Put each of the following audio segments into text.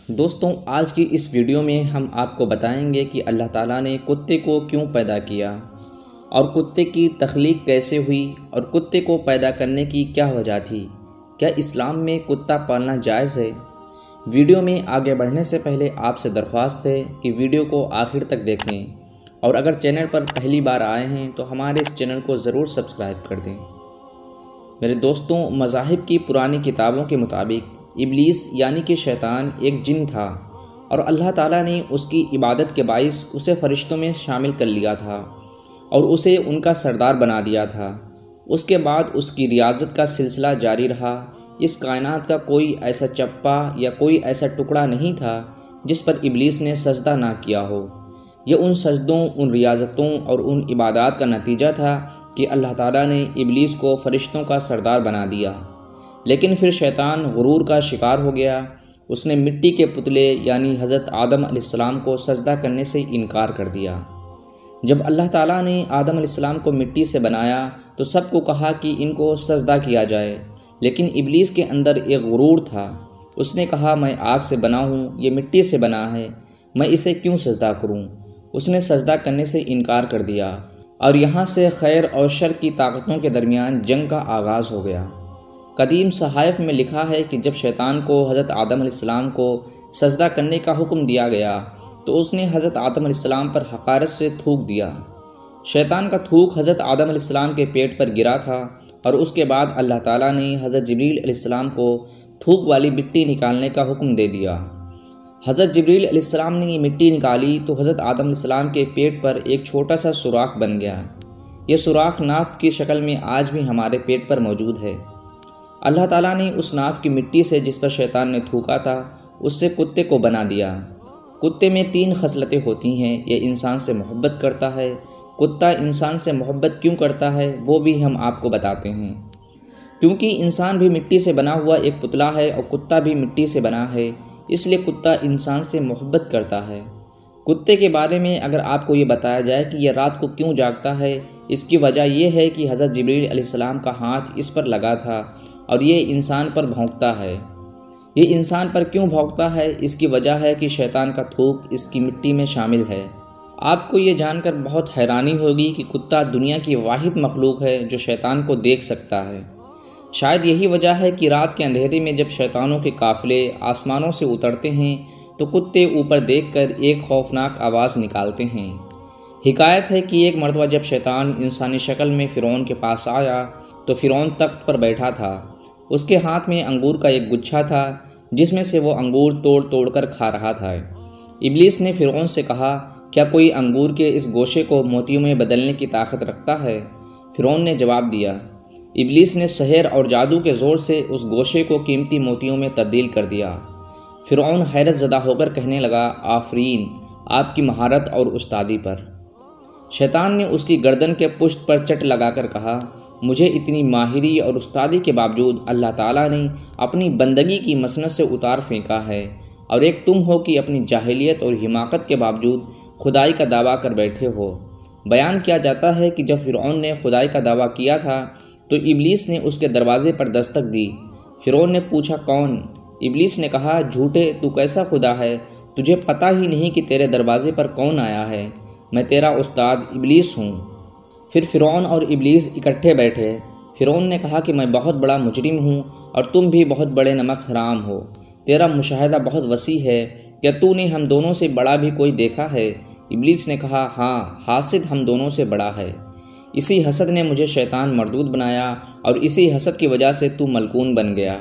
دوستوں، آج کی اس ویڈیو میں ہم آپ کو بتائیں گے کہ اللہ تعالیٰ نے کتے کو کیوں پیدا کیا اور کتے کی تخلیق کیسے ہوئی اور کتے کو پیدا کرنے کی کیا وجہ تھی۔ کیا اسلام میں کتا پالنا جائز ہے؟ ویڈیو میں آگے بڑھنے سے پہلے آپ سے درخواست ہے کہ ویڈیو کو آخر تک دیکھیں اور اگر چینل پر پہلی بار آئے ہیں تو ہمارے اس چینل کو ضرور سبسکرائب کر دیں۔ میرے دوستوں، مذاہب کی پرانی کتابوں کے مطابق ابلیس یعنی کہ شیطان ایک جن تھا اور اللہ تعالیٰ نے اس کی عبادت کے باعث اسے فرشتوں میں شامل کر لیا تھا اور اسے ان کا سردار بنا دیا تھا۔ اس کے بعد اس کی ریاضت کا سلسلہ جاری رہا۔ اس کائنات کا کوئی ایسا چپا یا کوئی ایسا ٹکڑا نہیں تھا جس پر ابلیس نے سجدہ نہ کیا ہو۔ یہ ان سجدوں، ان ریاضتوں اور ان عبادات کا نتیجہ تھا کہ اللہ تعالیٰ نے ابلیس کو فرشتوں کا سردار بنا دیا۔ لیکن پھر شیطان غرور کا شکار ہو گیا۔ اس نے مٹی کے پتلے یعنی حضرت آدم علیہ السلام کو سجدہ کرنے سے انکار کر دیا۔ جب اللہ تعالیٰ نے آدم علیہ السلام کو مٹی سے بنایا تو سب کو کہا کہ ان کو سجدہ کیا جائے، لیکن ابلیس کے اندر ایک غرور تھا۔ اس نے کہا میں آگ سے بنا ہوں، یہ مٹی سے بنا ہے، میں اسے کیوں سجدہ کروں؟ اس نے سجدہ کرنے سے انکار کر دیا اور یہاں سے خیر اور شر کی طاقتوں کے درمیان جنگ کا آغاز ہو گیا۔ قدیم صحائف میں لکھا ہے کہ جب شیطان کو حضرت آدم علیہ السلام کو سجدہ کرنے کا حکم دیا گیا تو اس نے حضرت آدم علیہ السلام پر حقارت سے تھوک دیا۔ شیطان کا تھوک حضرت آدم علیہ السلام کے پیٹ پر گرا تھا اور اس کے بعد اللہ تعالیٰ نے حضرت جبریل علیہ السلام کو تھوک والی مٹی نکالنے کا حکم دے دیا۔ حضرت جبریل علیہ السلام نے یہ مٹی نکالی تو حضرت آدم علیہ السلام کے پیٹ پر ایک چھوٹا سا سوراخ بن گیا۔ یہ سوراخ ناف کی شکل میں آج بھی ہمارے پیٹ پر موجود ہے۔ اللہ تعالیٰ نے اس ناف کی مٹی سے جس پر شیطان نے تھوکا تھا اس سے کتے کو بنا دیا۔ کتے میں 3 خصلتیں ہوتی ہیں۔ یہ انسان سے محبت کرتا ہے۔ کتا انسان سے محبت کیوں کرتا ہے وہ بھی ہم آپ کو بتاتے ہیں۔ کیونکہ انسان بھی مٹی سے بنا ہوا ایک پتلا ہے اور کتا بھی مٹی سے بنا ہے، اس لیے کتا انسان سے محبت کرتا ہے۔ کتے کے بارے میں اگر آپ کو یہ بتایا جائے کہ یہ رات کو کیوں جاگتا ہے، اس کی وجہ یہ ہے کہ حضرت جبریل علیہ السلام کا ہاتھ اس پر لگا تھا اور یہ انسان پر بھونکتا ہے۔ یہ انسان پر کیوں بھونکتا ہے؟ اس کی وجہ ہے کہ شیطان کا تھوک اس کی مٹی میں شامل ہے۔ آپ کو یہ جان کر بہت حیرانی ہوگی کہ کتا دنیا کی واحد مخلوق ہے جو شیطان کو دیکھ سکتا ہے۔ شاید یہی وجہ ہے کہ رات کے اندھیرے میں جب شیطانوں کے قافلے آسمانوں سے اترتے ہیں تو کتے اوپر دیکھ کر ایک خوفناک آواز نکالتے ہیں۔ حکایت ہے کہ ایک مرتبہ جب شیطان انسانی شکل میں فرعون کے پاس آیا تو فرعون تخت پر بیٹھا تھا۔ اس کے ہاتھ میں انگور کا ایک گچھا تھا جس میں سے وہ انگور توڑ توڑ کر کھا رہا تھا۔ ابلیس نے فرعون سے کہا، کیا کوئی انگور کے اس گوشے کو موتیوں میں بدلنے کی طاقت رکھتا ہے؟ فرعون نے جواب دیا۔ ابلیس نے سحر اور جادو کے زور سے اس گوشے کو قیمتی موتیوں میں تبدیل کر دیا۔ فرعون حیرت زدہ ہو کر کہنے لگا، آفرین آپ کی مہارت اور استادی پر۔ شیطان نے اس کی گردن کے پشت پر چٹ لگا کر کہا، مجھے اتنی ماہری اور استادی کے باوجود اللہ تعالیٰ نے اپنی بندگی کی مسند سے اتار پھینکا ہے، اور ایک تم ہو کہ اپنی جاہلیت اور حماقت کے باوجود خدائی کا دعویٰ کر بیٹھے ہو۔ بیان کیا جاتا ہے کہ جب فرعون نے خدائی کا دعویٰ کیا تھا تو ابلیس نے اس کے دروازے پر دستک دی۔ فرعون نے پوچھا، کون؟ ابلیس نے کہا، جھوٹے، تو کیسا خدا ہے؟ تجھے پتہ ہی نہیں کہ تیرے دروازے پر کون آیا ہے؟ میں تیرا استاد ابلیس ہوں۔ پھر فرعون اور ابلیس اکٹھے بیٹھے۔ فرعون نے کہا کہ میں بہت بڑا مجرم ہوں اور تم بھی بہت بڑے نمک حرام ہو۔ تیرا مشاہدہ بہت وسیع ہے، کیا تو نے ہم دونوں سے بڑا بھی کوئی دیکھا ہے؟ ابلیس نے کہا، ہاں، حاسد ہم دونوں سے بڑا ہے۔ اسی حسد نے مجھے شیطان مردود بنایا اور اسی حسد کی وجہ سے تو ملعون بن گیا۔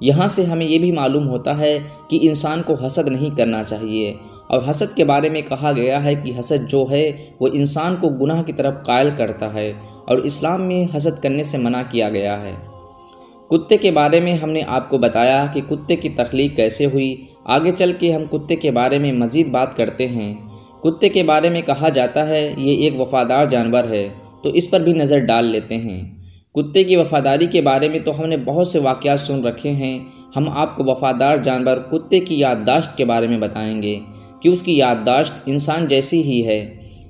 یہاں سے ہمیں یہ بھی معلوم ہوتا ہے کہ انسان کو حسد نہیں کرنا چاہیے، اور حسد کے بارے میں کہا گیا ہے کہ حسد جو ہے وہ انسان کو گناہ کی طرف قائل کرتا ہے، اور اسلام میں حسد کرنے سے منع کیا گیا ہے۔ کتے کے بارے میں ہم نے آپ کو بتایا کہ کتے کی تخلیق کیسے ہوئی۔ آگے چل کے ہم کتے کے بارے میں مزید بات کرتے ہیں۔ کتے کے بارے میں کہا جاتا ہے یہ ایک وفادار جانور ہے، تو اس پر بھی نظر ڈال لیتے ہیں۔ کتے کی وفاداری کے بارے میں تو ہم نے بہت سے واقعات سن رکھے ہیں۔ ہم آپ کو وفادار جانور کتے کی یادداشت کے بارے میں بتائیں گے کہ اس کی یادداشت انسان جیسی ہی ہے۔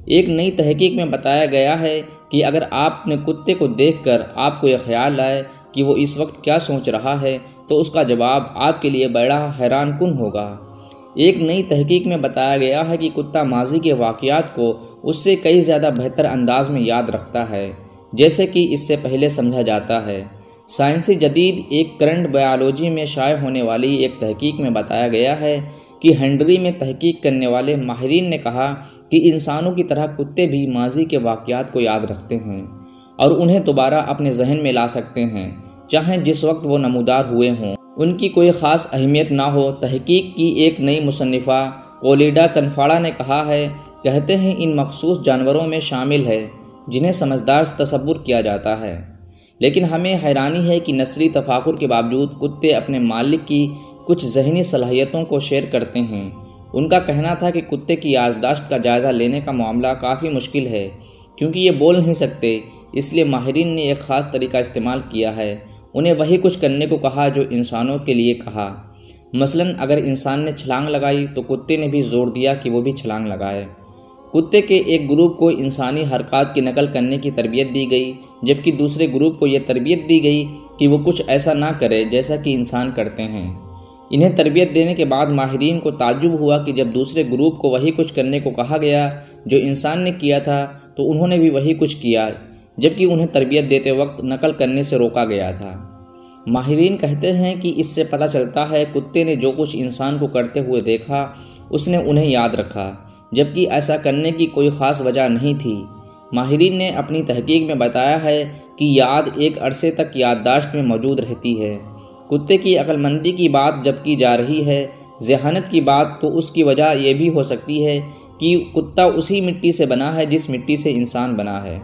ایک نئی تحقیق میں بتایا گیا ہے کہ اگر آپ نے کتے کو دیکھ کر آپ کو یہ خیال آئے کہ وہ اس وقت کیا سوچ رہا ہے تو اس کا جواب آپ کے لیے بڑا حیران کن ہوگا۔ ایک نئی تحقیق میں بتایا گیا ہے کہ کتا ماضی کے واقعات کو اس سے کئی زیادہ بہتر انداز میں یاد رکھتا ہے جیسے کہ اس سے پہلے سمجھا جاتا ہے۔ سائنسی جدید ایک کرنٹ بائیولوجی میں شائع ہونے والی ایک تحقیق میں بتایا گیا ہے کہ ہنگری میں تحقیق کرنے والے ماہرین نے کہا کہ انسانوں کی طرح کتے بھی ماضی کے واقعات کو یاد رکھتے ہیں اور انہیں دوبارہ اپنے ذہن میں لا سکتے ہیں، چاہے جس وقت وہ نمودار ہوئے ہوں، ان کی کوئی خاص اہمیت نہ ہو۔ تحقیق کی ایک نئی مصنفہ کولیڈا کنفاڑا نے کہا ہے، کہتے ہیں ان مخصوص جانوروں میں شامل ہے جنہیں سمجھدار تصور کیا جاتا ہے، لیکن ہمیں حیرانی ہے کہ نسلی تفاخر کے باوجود کتے اپنے مالک کی کچھ ذہنی صلاحیتوں کو شیئر کرتے ہیں۔ ان کا کہنا تھا کہ کتے کی یادداشت کا جائزہ لینے کا معاملہ کافی مشکل ہے کیونکہ یہ بول نہیں سکتے، اس لیے ماہرین نے ایک خاص طریقہ استعمال کیا ہے، انہیں وہی کچھ کرنے کو کہا جو انسانوں کے لیے کہا۔ مثلاً اگر انسان نے چھلانگ لگائی تو کتے نے بھی زور دیا کہ وہ بھی چھلانگ لگائے۔ کتے کے ایک گروپ کو انسانی حرکات کی نقل کرنے کی تربیت دی گئی، جبکہ دوسرے گروپ کو یہ تربیت دی گئی کہ وہ کچھ ایسا نہ کرے جیسا کہ انسان کرتے ہیں۔ انہیں تربیت دینے کے بعد ماہرین کو تعجب ہوا کہ جب دوسرے گروپ کو وہی کچھ کرنے کو کہا گیا جو انسان نے کیا تھا تو انہوں نے بھی وہی کچھ کیا، جبکہ انہیں تربیت دیتے وقت نقل کرنے سے روکا گیا تھا۔ ماہرین کہتے ہیں کہ اس سے پتہ چلتا ہے کتے نے جو کچھ انسان کو کرتے ہوئے دیکھا اس نے انہیں یاد رکھا، جبکہ ایسا کرنے کی کوئی خاص وجہ نہیں تھی۔ ماہرین نے اپنی تحقیق میں بتایا ہے کہ یاد ایک عرصے تک یادداشت میں موجود رہتی ہے۔ کتے کی عقل مندی کی بات جب کی جا رہی ہے، ذہانت کی بات، تو اس کی وجہ یہ بھی ہو سکتی ہے کہ کتا اسی مٹی سے بنا ہے جس مٹی سے انسان بنا ہے۔